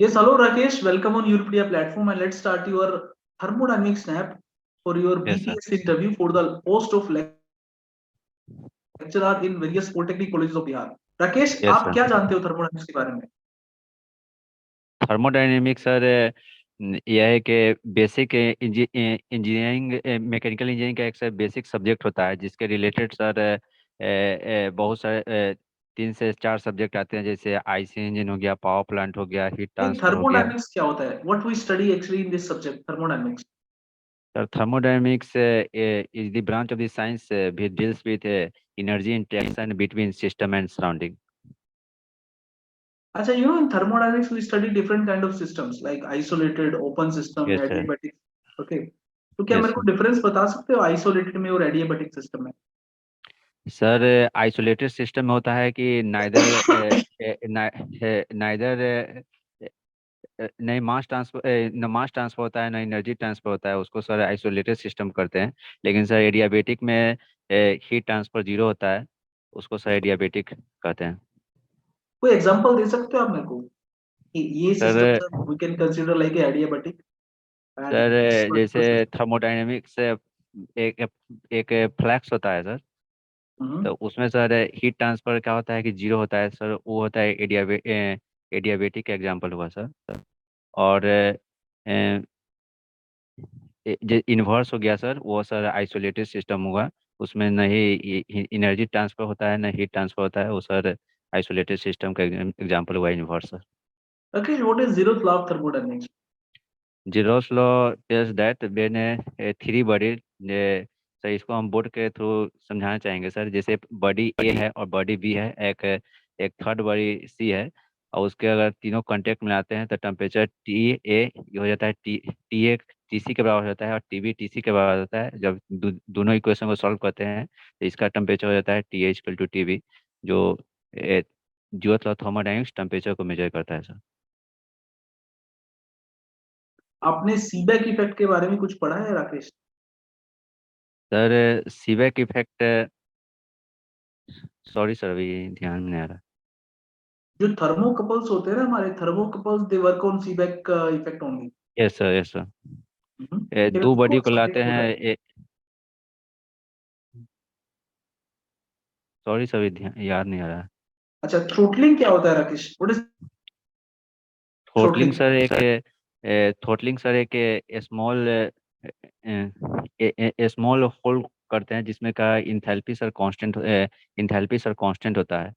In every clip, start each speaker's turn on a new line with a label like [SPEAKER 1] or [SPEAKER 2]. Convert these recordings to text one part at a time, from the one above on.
[SPEAKER 1] Yes, hello Rakesh. Welcome on Europedia platform and let's start your thermodynamic snap for your
[SPEAKER 2] Yes, sir.
[SPEAKER 1] BPS interview for the post of lecturer in various polytechnic colleges of Bihar. Rakesh, आप क्या
[SPEAKER 2] Yes,
[SPEAKER 1] जानते
[SPEAKER 2] sir.
[SPEAKER 1] हो thermodynamics के बारे में?
[SPEAKER 2] Thermodynamics sir यह है कि बेसिक इंजीनियरिंग मैकेनिकल इंजीनियरिंग का एक सर बेसिक सब्जेक्ट होता है जिसके रिलेटेड सर बहुत सारे 3 से 4 सब्जेक्ट आते हैं, जैसे आईसी इंजन हो गया, पावर प्लांट हो गया, हीट
[SPEAKER 1] नहीं,
[SPEAKER 2] ट्रांसफर हो गया।
[SPEAKER 1] थर्मोडायनेमिक्स क्या होता है? What we study actually in this subject, thermodynamics.
[SPEAKER 2] Sir thermodynamics is the branch of the science which deals with energy interaction between system and surrounding.
[SPEAKER 1] अच्छा, in thermodynamics we study different kind of systems like isolated, open system,
[SPEAKER 2] Yes, sir.
[SPEAKER 1] adiabatic. Okay. तो क्या
[SPEAKER 2] Yes,
[SPEAKER 1] मेरे को
[SPEAKER 2] sir.
[SPEAKER 1] Difference बता सकते हो isolated में और एडियाबैटिक सिस्टम में?
[SPEAKER 2] सर आइसोलेटेड सिस्टम में होता है कि नाइदर नाइदर नहीं मास ट्रांसफर न मास ट्रांसफर होता है, ना एनर्जी ट्रांसफर होता है, उसको सर आइसोलेटेड सिस्टम करते हैं। लेकिन सर एडियाबेटिक में हीट ट्रांसफर जीरो होता है, उसको सर एडियाबेटिक कहते हैं।
[SPEAKER 1] कोई एग्जांपल दे सकते हो आप मेरे को कि ये
[SPEAKER 2] sir
[SPEAKER 1] system we can consider like adiabatic and
[SPEAKER 2] sir
[SPEAKER 1] this
[SPEAKER 2] जैसे
[SPEAKER 1] पर्टिकुलर सिस्टम?
[SPEAKER 2] थर्मोडायनेमिक्स एक एक फ्लैक्स होता है सर।
[SPEAKER 1] हम्म।
[SPEAKER 2] तो उसमें सर हीट ट्रांसफर क्या होता है कि जीरो होता है सर, वो होता है एडियाबेटिक का एग्जाम्पल हुआ सर। और जो इन्वर्स हो गया सर, वो सर आइसोलेटेड सिस्टम हुआ। उसमें न ही एनर्जी ट्रांसफर होता है, न हीट ट्रांसफर होता है, वो सर आइसोलेटेड सिस्टम का एग्जांपल हुआ inverse sir.
[SPEAKER 1] Rakesh, what is zeroth law of thermodynamics?
[SPEAKER 2] Zeros law is that when three body, sir इसको हम बोर्ड के थ्रू समझाना चाहेंगे सर। जैसे बॉडी ए है और बॉडी बी है, एक एक थर्ड बॉडी सी है, और उसके अगर तीनों कांटेक्ट में आते हैं तो टेम्परेचर टी ए हो जाता है, टी ए टी सी के बराबर होता है और टी बी टी सी के बराबर होता है। जब दोनों इक्वेशन को सॉल्व करते हैं तो इसका टेम्परेचर हो जाता है T H equal to T B, जो जीरोथ लॉ थर्मोडायनेमिक्स टेम्परेचर को मेजर करता है सर।
[SPEAKER 1] आपने सीबेक इफेक्ट के बारे में कुछ पढ़ा है Rakesh?
[SPEAKER 2] Sir Seebeck effect, sorry sir अभी ध्यान में नहीं आ रहा।
[SPEAKER 1] जो थर्मोकपल्स होते हैं ना हमारे thermocouples, they work on Seebeck effect only.
[SPEAKER 2] Yes sir, yes sir.
[SPEAKER 1] ये
[SPEAKER 2] दो
[SPEAKER 1] कौन
[SPEAKER 2] बॉडी को लाते
[SPEAKER 1] सब्जेक्ट होता
[SPEAKER 2] हैं
[SPEAKER 1] है?
[SPEAKER 2] सॉरी सर अभी ध्यान याद नहीं आ रहा।
[SPEAKER 1] अच्छा, थ्रोटलिंग क्या होता है Rakesh? What is
[SPEAKER 2] throttling
[SPEAKER 1] throttling?
[SPEAKER 2] Sir एक थ्रोटलिंग सर एक स्मॉल स्मॉल होल करते हैं, जिसमें का इंथैल्पी सर कांस्टेंट होता है।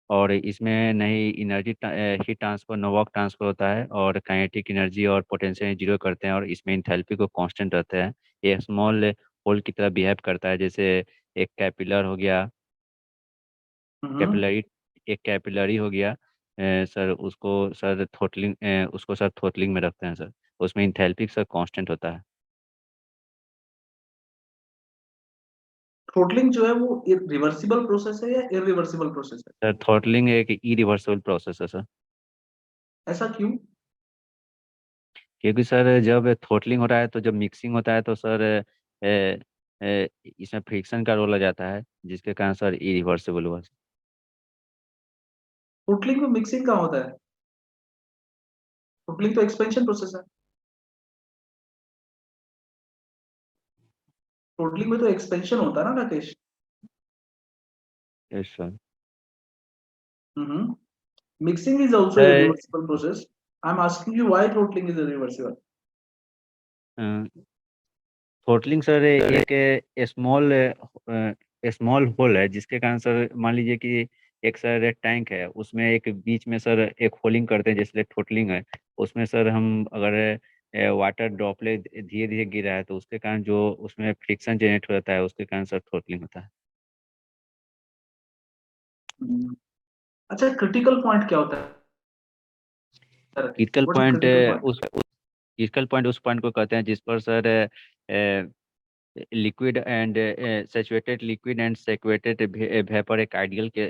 [SPEAKER 2] और इसमें नहीं energy heat transfer no work transfer होता है, और काइनेटिक एनर्जी और पोटेंशियल जीरो करते हैं, और इसमें इंथैल्पी को कांस्टेंट रहते हैं। ये स्मॉल होल की तरह बिहेव करता है, जैसे एक कैपिलर हो गया,
[SPEAKER 1] हम्म।
[SPEAKER 2] कैपिलरी एक कैपिलरी हो गया। सर उसको सर थ्रोटलिंग में रखते हैं सर। उसमें इंथैल्पी सर कांस्टेंट होता है।
[SPEAKER 1] थ्रोटलिंग जो है वो रिवर्सिबल प्रोसेस है या इरिवर्सिबल प्रोसेस है?
[SPEAKER 2] सर थ्रोटलिंग एक इरिवर्सिबल प्रोसेस है सर।
[SPEAKER 1] ऐसा क्यों?
[SPEAKER 2] क्योंकि सर जब थ्रोटलिंग हो रहा है तो जब मिक्सिंग होता है तो सर इसमें फ्रिक्शन का रोल आ जाता है, जिसके कारण सर इरिवर्सिबल हुआ।
[SPEAKER 1] थ्रोटलिंग में मिक्सिंग कहाँ होता है? थ्रोटलिंग तो एक्सपेंशन प्रोसेस है। थ्रोटलिंग में तो एक्सपेंशन होता है ना Rakesh?
[SPEAKER 2] Yes sir.
[SPEAKER 1] Hmm. Mixing is also a
[SPEAKER 2] sir
[SPEAKER 1] reversible process. I'm asking you why throttling is irreversible.
[SPEAKER 2] Throttling sir एक स्मॉल स्मॉल होल है, जिसके कारण सर मान लीजिए कि एक सर टैंक है, उसमें एक बीच में सर एक होलिंग करते हैं, जैसे थ्रोटलिंग है। उसमें सर हम अगर वाटर ड्रॉपलेट धीरे धीरे गिर रहा है तो उसके कारण जो उसमें फ्रिक्शन जनरेट हो जाता है, उसके कारण सर थ्रोटलिंग होता है।
[SPEAKER 1] हम्म। अच्छा, क्रिटिकल पॉइंट क्या होता है Rakesh?
[SPEAKER 2] Critical
[SPEAKER 1] what is
[SPEAKER 2] point
[SPEAKER 1] critical point?
[SPEAKER 2] उस पॉइंट को कहते हैं जिस पर sir liquid and saturated liquid and saturated vapour एक आइडियल के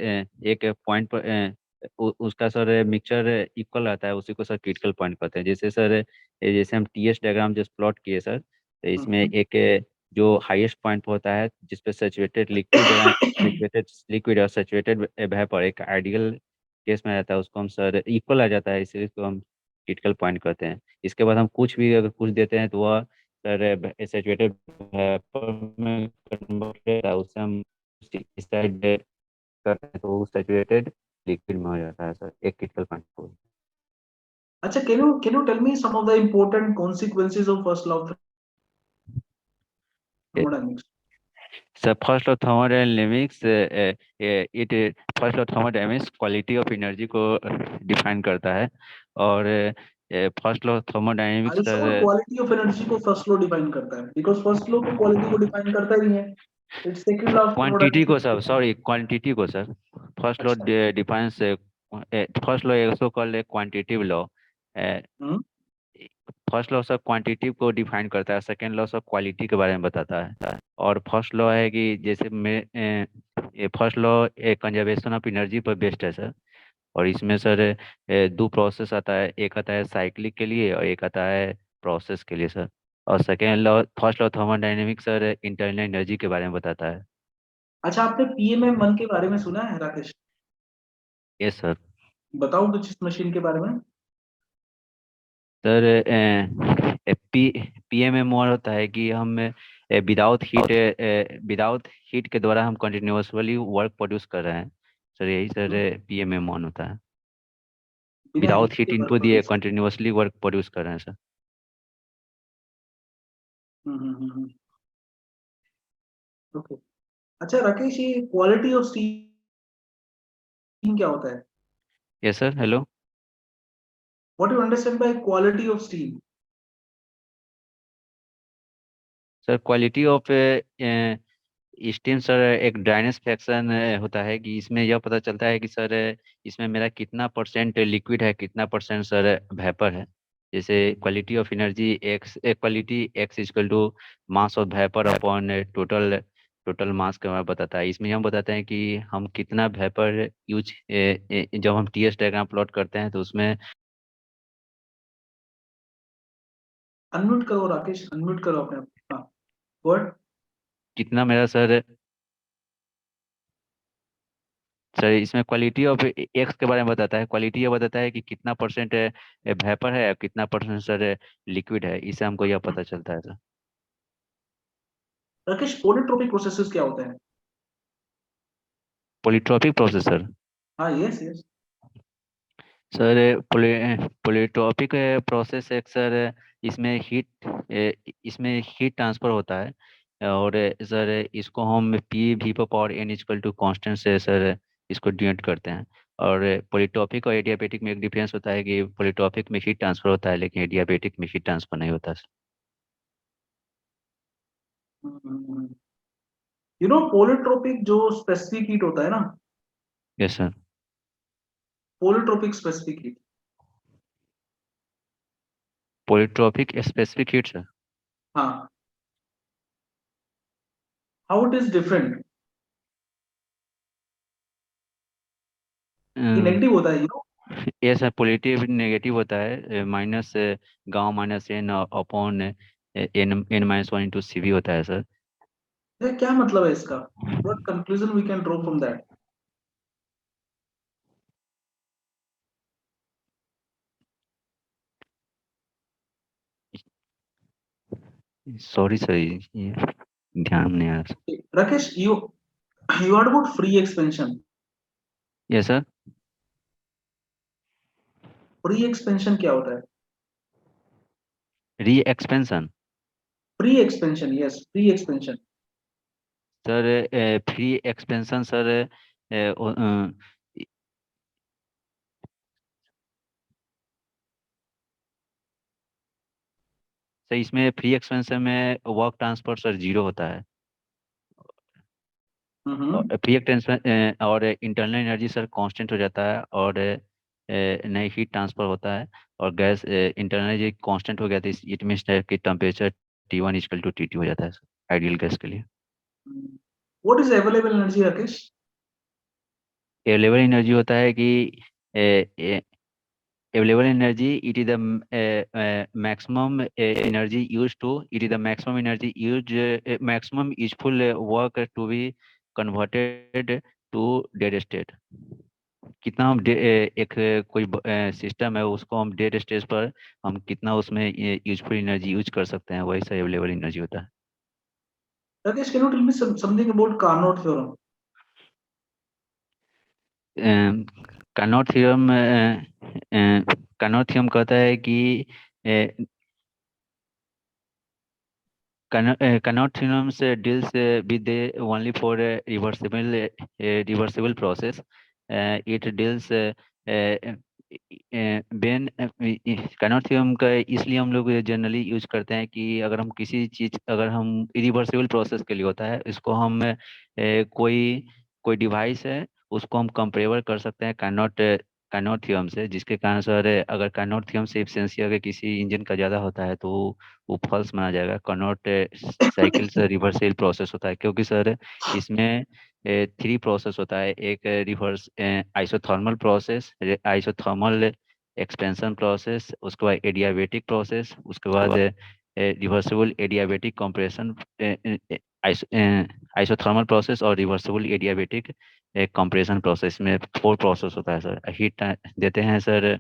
[SPEAKER 2] एक पॉइंट पर उसका सर मिक्सचर इक्वल रहता है, उसी को सर क्रिटिकल पॉइंट कहते हैं। जैसे सर जैसे हम टी एस डायग्राम जैसे प्लॉट किए सर, तो इसमें एक जो हाईएस्ट पॉइंट होता है जिसपे सैचुरेटेड लिक्विड और सैचुरेटेड वेपर एक आइडियल केस में आ जाता है उसको हम सर इक्वल आ जाता है, इसलिए इसको हम क्रिटिकल पॉइंट कहते हैं। इसके बाद हम कुछ भी अगर कुछ देते हैं तो वह सर सैचुरेटेड वेपर में कन्वर्ट होता है, उससे हम साइड करते हैं तो वो सैचुरेटेड लिक्विड में हो जाता है सर, एक क्रिटिकल पॉइंट।
[SPEAKER 1] अच्छा, can you tell me some of the important consequences of first law of thermodynamics?
[SPEAKER 2] So first law thermodynamics it first law thermodynamics quality of energy को डिफाइन करता है, और first law
[SPEAKER 1] Are
[SPEAKER 2] thermodynamics
[SPEAKER 1] you sure
[SPEAKER 2] sir
[SPEAKER 1] quality of energy को first law define करता है? Because first law तो quality को define करता ही नहीं है. It's second law of
[SPEAKER 2] quantity को
[SPEAKER 1] thermodynamics.
[SPEAKER 2] सर, सॉरी क्वांटिटी को सर, फर्स्ट लॉ
[SPEAKER 1] अच्छा.
[SPEAKER 2] Defines first law also called quantitative law.
[SPEAKER 1] Hmm.
[SPEAKER 2] First law सब क्वांटिटी को डिफाइन करता है, सेकंड लॉ सब क्वालिटी के बारे में बताता है, और फर्स्ट लॉ है कि जैसे ये first law conservation of energy पर बेस्ड है सर। और इसमें सर दो प्रोसेस आता है, एक आता है साइक्लिक के लिए और एक आता है प्रोसेस के लिए सर। और second law first law thermodynamics sir internal energy के बारे में बताता है।
[SPEAKER 1] अच्छा, आपने PMM1 के बारे में सुना है राकेश?
[SPEAKER 2] Yes sir.
[SPEAKER 1] बताओ कुछ इस मशीन के बारे में.
[SPEAKER 2] सर पीएमएम होता है कि हम विदाउट हीट के द्वारा हम कंटिन्यूअसली वर्क प्रोड्यूस कर रहे हैं सर, यही सर
[SPEAKER 1] हम्म,
[SPEAKER 2] पीएमएम होता है।
[SPEAKER 1] बिना
[SPEAKER 2] विदाउट
[SPEAKER 1] हीट
[SPEAKER 2] हीट
[SPEAKER 1] के वर्क
[SPEAKER 2] इनपुट दिए
[SPEAKER 1] प्रोड्यूस.
[SPEAKER 2] कंटिन्यूअसली वर्क प्रोड्यूस कर रहे हैं सर।
[SPEAKER 1] ओके. अच्छा राकेश, ये क्वालिटी ऑफ स्टीम क्या होता है?
[SPEAKER 2] Yes sir. Hello
[SPEAKER 1] what you understand by quality of steam?
[SPEAKER 2] Sir, quality of steam sir एक ड्राइनेस फ्रैक्शन होता है कि इसमें यह पता चलता है कि सर इसमें मेरा कितना परसेंट लिक्विड है, कितना परसेंट सर वेपर है। जैसे quality of energy quality X equal to mass of vapour upon total total mass के बारे में बताता है। इसमें हम बताते हैं कि हम कितना वेपर यूज जब हम टीएस डायग्राम प्लॉट करते हैं तो उसमें
[SPEAKER 1] अनम्यूट करो राकेश, अनम्यूट करो अपने आप. हाँ, वर्ड.
[SPEAKER 2] कितना मेरा सर इसमें क्वालिटी ऑफ एक्स के बारे में बताता है। क्वालिटी ये बताता है कि कितना परसेंट वेपर है और कितना परसेंट सर लिक्विड है, इससे हमको यह पता चलता है सर।
[SPEAKER 1] राकेश, पॉलीट्रोपिक प्रोसेसेस क्या होते हैं?
[SPEAKER 2] पॉलीट्रॉपिक प्रोसेसर
[SPEAKER 1] हाँ, yes yes.
[SPEAKER 2] Sir polytropic process एक सर इसमें हीट ट्रांसफर होता है, और सर इसको हम P V power N equal to constant से सर इसको डिनोट करते हैं। और पॉलीट्रॉपिक और एडियाबेटिक में एक डिफरेंस होता है कि पॉलीट्रॉपिक में हीट ट्रांसफर होता है लेकिन एडियाबेटिक में हीट ट्रांसफर नहीं होता सर।
[SPEAKER 1] पॉलीट्रोपिक जो स्पेसिफिक हीट होता है ना,
[SPEAKER 2] yes sir.
[SPEAKER 1] Polytropic specific heat.
[SPEAKER 2] Polytropic specific heat sir.
[SPEAKER 1] हाँ, हाउ इट इज डिफरेंट? ये नेगेटिव होता है,
[SPEAKER 2] ये सर पॉजिटिव नेगेटिव होता है, minus gamma minus N upon N minus one into C भी होता है सर।
[SPEAKER 1] ये क्या मतलब है इसका? What conclusion we can draw from that?
[SPEAKER 2] Sorry sir, ये ध्यान नहीं आ रहा।
[SPEAKER 1] Rakesh, you heard about free expansion?
[SPEAKER 2] Yes sir.
[SPEAKER 1] Free expansion क्या होता है?
[SPEAKER 2] री expansion
[SPEAKER 1] free expansion, yes, free expansion.
[SPEAKER 2] Sir, free expansion sir sir इसमें फ्री एक्सपेंशन में वर्क ट्रांसफर सर जीरो होता है, और फ्री एक्सपेंशन और इंटरनल एनर्जी सर कांस्टेंट हो जाता है, और नई हीट ट्रांसफर होता है, और गैस इंटरनल एनर्जी कांस्टेंट हो गया तो इट मीन्स कि temperature T1 equal to T2 हो जाता है आइडियल गैस के लिए।
[SPEAKER 1] What is available energy Rakesh?
[SPEAKER 2] Available energy होता है कि available energy it is the maximum energy use to it is the maximum energy use maximum useful work to be converted to dead state. कितना हम एक कोई system है उसको हम डेट स्टेज पर हम कितना उसमें यूजफुल एनर्जी यूज कर सकते हैं, वही सा अवेलेबल एनर्जी होता
[SPEAKER 1] Rakesh, can you tell me something about Carnot theorem?
[SPEAKER 2] है। कार्नोट थ्योरम, कार्नोट थ्योरम कहता है कि Carnot theorem deals with the only for a reversible process. It deals when Carnot theorem का इसलिए हम लोग जनरली यूज करते हैं कि अगर हम किसी चीज, अगर हम इरिवर्सिबल प्रोसेस के लिए होता है, इसको हम कोई कोई डिवाइस है उसको हम कंपेरेबल कर सकते हैं कार्नोट थ्योरम से, जिसके कारण सर अगर कार्नोट थ्योरम से एफिशिएंसी अगर किसी इंजन का ज़्यादा होता है तो वो फॉल्स माना जाएगा। कार्नोट साइकिल से रिवर्सिबल प्रोसेस होता है, क्योंकि सर इसमें थ्री प्रोसेस होता है। एक reverse isothermal process, isothermal expansion process, उसके बाद एडियाबेटिक प्रोसेस, उसके बाद reversible adiabatic compression, isothermal process और रिवर्सिबल एडियाबेटिक कंप्रेशन प्रोसेस में फोर प्रोसेस होता है सर। हीट देते हैं सर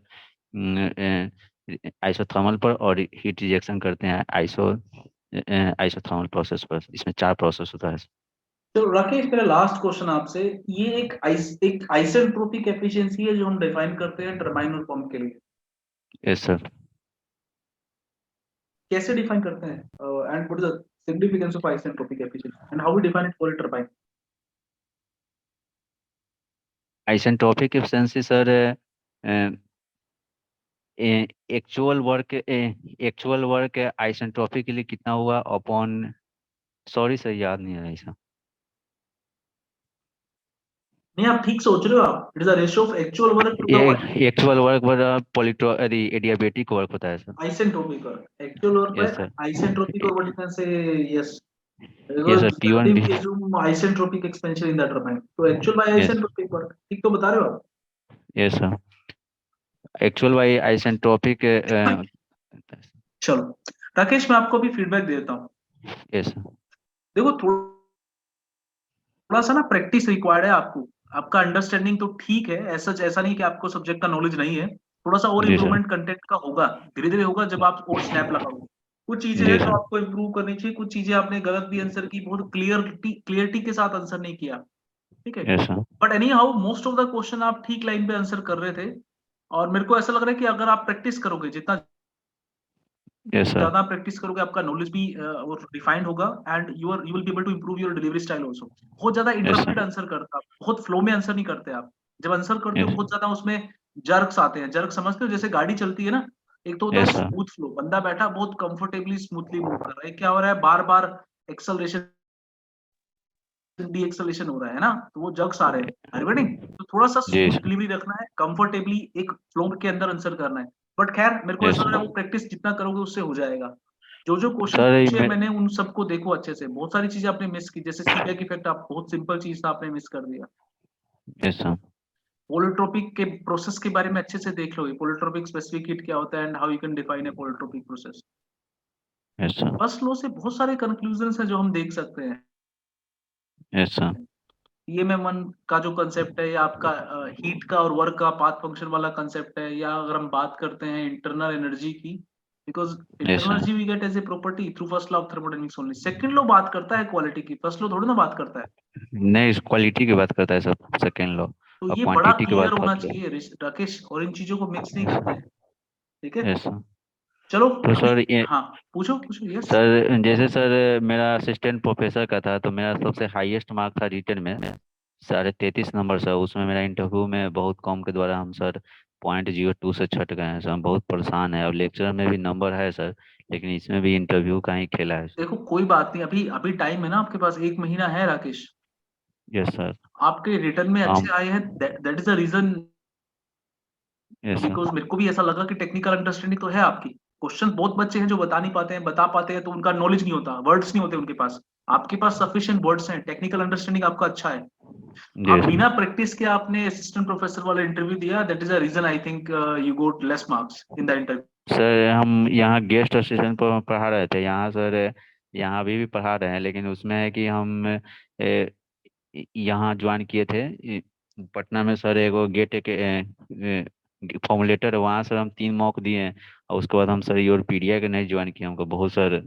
[SPEAKER 2] आइसोथर्मल पर, और हीट रिजेक्शन करते हैं आइसोथर्मल प्रोसेस पर। इसमें चार प्रोसेस होता है।
[SPEAKER 1] तो राकेश, मेरा लास्ट क्वेश्चन आपसे, ये एक आइसेंट्रोपिक एफिशिएंसी है जो हम डिफाइन करते हैं टरबाइन और पंप के लिए।
[SPEAKER 2] Yes sir.
[SPEAKER 1] कैसे डिफाइन करते हैं, and what is the significance of isentropic efficiency and how we define it for turbine?
[SPEAKER 2] Isentropic efficiency sir actual work isentropic के लिए कितना हुआ अपॉन, सॉरी सर याद नहीं आ रहा ऐसा।
[SPEAKER 1] नहीं, आप ठीक सोच रहे हो। आप, it is the ratio of actual work to the
[SPEAKER 2] ये
[SPEAKER 1] व्हाट?
[SPEAKER 2] एक्चुअल वर्क पर पॉलिट्रो एडियाबेटिक वर्क होता है sir.
[SPEAKER 1] Isentropic work, actual work
[SPEAKER 2] yes
[SPEAKER 1] by
[SPEAKER 2] sir.
[SPEAKER 1] Isentropic, और what you can say, yes,
[SPEAKER 2] yes
[SPEAKER 1] because
[SPEAKER 2] sir, P1
[SPEAKER 1] generally
[SPEAKER 2] भी।
[SPEAKER 1] we assume isentropic expansion in the turbine, तो actual by
[SPEAKER 2] yes.
[SPEAKER 1] isentropic work, ठीक तो बता रहे हो आप?
[SPEAKER 2] Yes sir, actual by isentropic.
[SPEAKER 1] चलो राकेश, मैं आपको भी फीडबैक देता हूँ।
[SPEAKER 2] Yes sir.
[SPEAKER 1] देखो, थोड़ा सा ना प्रैक्टिस रिक्वायर्ड है आपको। आपका अंडरस्टैंडिंग तो ठीक है, ऐसा नहीं कि आपको सब्जेक्ट का नॉलेज नहीं है। थोड़ा सा और
[SPEAKER 2] जी सर।
[SPEAKER 1] इम्प्रूवमेंट कंटेंट का होगा, धीरे धीरे होगा जब आप और स्नैप लगाओगे। कुछ चीजें
[SPEAKER 2] जी
[SPEAKER 1] हैं जो
[SPEAKER 2] सर।
[SPEAKER 1] आपको इम्प्रूव करनी चाहिए, कुछ चीजें आपने गलत भी आंसर की, बहुत क्लियरिटी के साथ आंसर नहीं किया, ठीक है।
[SPEAKER 2] Yes sir.
[SPEAKER 1] But any how, most of the question आप ठीक लाइन पे आंसर कर रहे थे। और मेरे को ऐसा लग रहा है कि अगर आप प्रैक्टिस करोगे, जितना
[SPEAKER 2] यस सर।
[SPEAKER 1] ज्यादा प्रैक्टिस करोगे, आपका नॉलेज भी रिफाइंड होगा, and you will be able to improve your delivery style also. बहुत ज्यादा
[SPEAKER 2] यस
[SPEAKER 1] इंटरप्टेड
[SPEAKER 2] सर।
[SPEAKER 1] आंसर करता आप, बहुत फ्लो में आंसर नहीं करते आप। जब आंसर करते हो
[SPEAKER 2] यस।
[SPEAKER 1] बहुत ज्यादा उसमें जर्क्स आते हैं। जर्क समझते हो, जैसे गाड़ी चलती है ना, एक तो होता है
[SPEAKER 2] यस सर।
[SPEAKER 1] स्मूथ फ्लो, बंदा बैठा बहुत कंफर्टेबली स्मूथली मूव कर रहा है, क्या हो रहा है, बार बार एक्सेलरेशन डी एक्सेलरेशन हो रहा है ना, तो वो जर्क्स आ रहे हैं। are you getting? तो थोड़ा सा
[SPEAKER 2] जी
[SPEAKER 1] स्मूथ
[SPEAKER 2] सर।
[SPEAKER 1] डिलीवरी रखना है, कंफर्टेबली एक फ्लो के अंदर आंसर करना है। बट खैर, मेरे को
[SPEAKER 2] यस
[SPEAKER 1] ऐसा लग रहा
[SPEAKER 2] सर।
[SPEAKER 1] है वो प्रैक्टिस जितना करोगे उससे हो जाएगा। जो जो क्वेश्चन
[SPEAKER 2] सर
[SPEAKER 1] पूछे मैंने उन सबको देखो अच्छे से। बहुत सारी चीजें आपने मिस की, जैसे सीबैक इफेक्ट, आप बहुत सिंपल चीज था, आपने मिस कर दिया।
[SPEAKER 2] Yes sir.
[SPEAKER 1] पोलोट्रोपिक के प्रोसेस के बारे में अच्छे से देख लो, पोलोट्रोपिक स्पेसिफिक हीट क्या होता है and how you can define a polytropic process.
[SPEAKER 2] Yes sir.
[SPEAKER 1] First law से बहुत सारे कंक्लूजन है जो हम देख सकते हैं।
[SPEAKER 2] Yes sir.
[SPEAKER 1] पीएमएम1 का जो कंसेप्ट है, या आपका हीट का और वर्क का पाथ फंक्शन वाला कंसेप्ट है, या अगर हम बात करते हैं इंटरनल एनर्जी की, because
[SPEAKER 2] yes
[SPEAKER 1] internal
[SPEAKER 2] sir.
[SPEAKER 1] Energy we get as a property through first law of thermodynamics only. Second law बात करता है क्वालिटी की, फर्स्ट लॉ थोड़ी ना बात करता है।
[SPEAKER 2] नहीं, इस क्वालिटी की बात करता है सब सेकेंड लॉ,
[SPEAKER 1] तो
[SPEAKER 2] और
[SPEAKER 1] ये बड़ा
[SPEAKER 2] क्वांटिटी के
[SPEAKER 1] क्लियर
[SPEAKER 2] बाद
[SPEAKER 1] होना
[SPEAKER 2] फर्स्ट लॉ।
[SPEAKER 1] चाहिए राकेश, और इन चीजों को मिक्स नहीं करते हैं, ठीक है।
[SPEAKER 2] Yes sir.
[SPEAKER 1] चलो
[SPEAKER 2] तो
[SPEAKER 1] अभी,
[SPEAKER 2] सर ये,
[SPEAKER 1] हाँ, पूछो पूछो, यस।
[SPEAKER 2] सर जैसे सर मेरा असिस्टेंट प्रोफेसर का था, तो मेरा सबसे हाईएस्ट मार्क था रिटर्न में 33.5 नंबर सर। उसमें मेरा इंटरव्यू में बहुत कम के द्वारा हम सर 0.02 से छट गए हैं सर। हम बहुत परेशान है, और लेक्चर में भी नंबर है सर, लेकिन इसमें भी इंटरव्यू का ही खेला है सर।
[SPEAKER 1] देखो कोई बात नहीं, अभी अभी टाइम है ना आपके पास, 1 महीना है राकेश।
[SPEAKER 2] Yes sir.
[SPEAKER 1] आपके रिटर्न में
[SPEAKER 2] हम।
[SPEAKER 1] अच्छे आए हैं, that is the reason.
[SPEAKER 2] Yes sir.
[SPEAKER 1] Because मेरे को भी ऐसा लगा कि टेक्निकल अंडरस्टैंडिंग तो है आपकी। क्वेश्चन बहुत बच्चे हैं जो बता नहीं पाते हैं, बता पाते हैं तो उनका नॉलेज नहीं होता, वर्ड्स नहीं होते उनके पास। आपके पास सफिशिएंट वर्ड्स हैं, टेक्निकल अंडरस्टैंडिंग आपका अच्छा है।
[SPEAKER 2] जी
[SPEAKER 1] आप
[SPEAKER 2] सर।
[SPEAKER 1] बिना प्रैक्टिस के आपने असिस्टेंट प्रोफेसर वाला इंटरव्यू दिया, that is the reason I think you got less marks in the interview.
[SPEAKER 2] Sir हम यहाँ गेस्ट असिस्टेंट पर पढ़ा रहे थे यहाँ सर। यहाँ अभी भी पढ़ा रहे हैं, लेकिन उसमें है कि हम यहाँ ज्वाइन किए थे पटना में सर एगो गेट के फॉर्मुलेटर है, वहाँ सर हम 3 मॉक दिए हैं, और उसके बाद हम सर यूरोपीडिया के नहीं ज्वाइन किए, हमको बहुत सर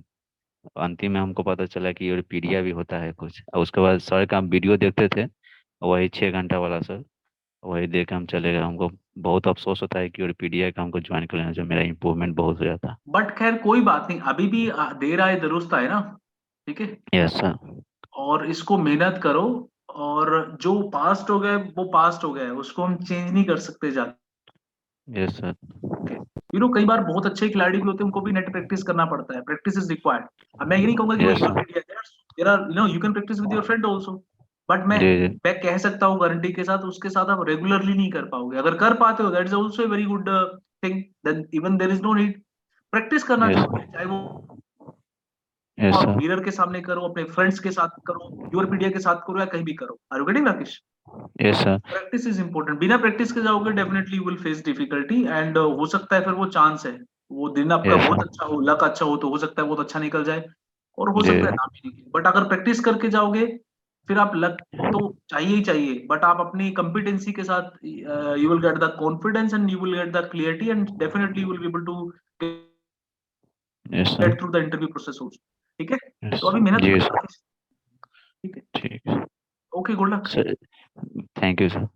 [SPEAKER 2] अंतिम में हमको पता चला कि यूरोपीडिया भी होता है कुछ, और उसके बाद सर का हम वीडियो देखते थे, वही 6 घंटा वाला सर, वही देख के हम चले गए। हमको बहुत अफसोस होता है कि यूरोपीडिया का हमको ज्वाइन कर लेना चाहिए, मेरा इम्प्रूवमेंट बहुत हो जाता।
[SPEAKER 1] बट खैर कोई बात नहीं, अभी भी देर आए दुरुस्त आए ना। ठीक है।
[SPEAKER 2] Yes sir.
[SPEAKER 1] और इसको मेहनत करो, और जो पास्ट हो गया वो पास्ट हो गया है, उसको हम चेंज नहीं कर सकते जाके।
[SPEAKER 2] Yes sir.
[SPEAKER 1] कई बार बहुत अच्छे खिलाड़ी भी होते हैं, उनको भी नेट प्रैक्टिस करना पड़ता है, प्रैक्टिस इज रिक्वायर्ड। अब मैं ये नहीं कहूंगा कि वो
[SPEAKER 2] yes
[SPEAKER 1] your
[SPEAKER 2] sir.
[SPEAKER 1] There are you can practice with your friend also. But मैं
[SPEAKER 2] जी जी।
[SPEAKER 1] मैं कह सकता हूँ गारंटी के साथ, उसके साथ आप रेगुलरली नहीं कर पाओगे। अगर कर पाते हो that is also a very good thing, then even there is no need. Practice करना
[SPEAKER 2] यस।
[SPEAKER 1] जरूरी है, चाहे वो
[SPEAKER 2] यस
[SPEAKER 1] आप
[SPEAKER 2] सर।
[SPEAKER 1] मिरर के सामने करो, अपने फ्रेंड्स के साथ करो, यूर पीडिया के साथ करो, या कहीं भी करो। Are you getting Rakesh?
[SPEAKER 2] Yes sir.
[SPEAKER 1] Practice is important. बिना प्रैक्टिस के जाओगे definitely you will face difficulty, and हो सकता है फिर वो चांस है, वो दिन आपका
[SPEAKER 2] यस
[SPEAKER 1] बहुत
[SPEAKER 2] सर।
[SPEAKER 1] अच्छा हो, लक अच्छा हो, तो हो सकता है बहुत अच्छा निकल जाए, और हो
[SPEAKER 2] जी
[SPEAKER 1] सकता है ना भी निकले। बट अगर प्रैक्टिस करके जाओगे, फिर आप लक तो चाहिए ही चाहिए, बट आप अपनी कॉम्पिटेंसी के साथ you will get the confidence, and you will get the clarity, and definitely you will be able to
[SPEAKER 2] yes sir.
[SPEAKER 1] Get through the interview process also. ठीक है।
[SPEAKER 2] यस
[SPEAKER 1] तो अभी मेहनत
[SPEAKER 2] जी
[SPEAKER 1] करो
[SPEAKER 2] सर।
[SPEAKER 1] राकेश। ठीक है।
[SPEAKER 2] ठीक है
[SPEAKER 1] okay, good luck.
[SPEAKER 2] Sir. Thank you sir.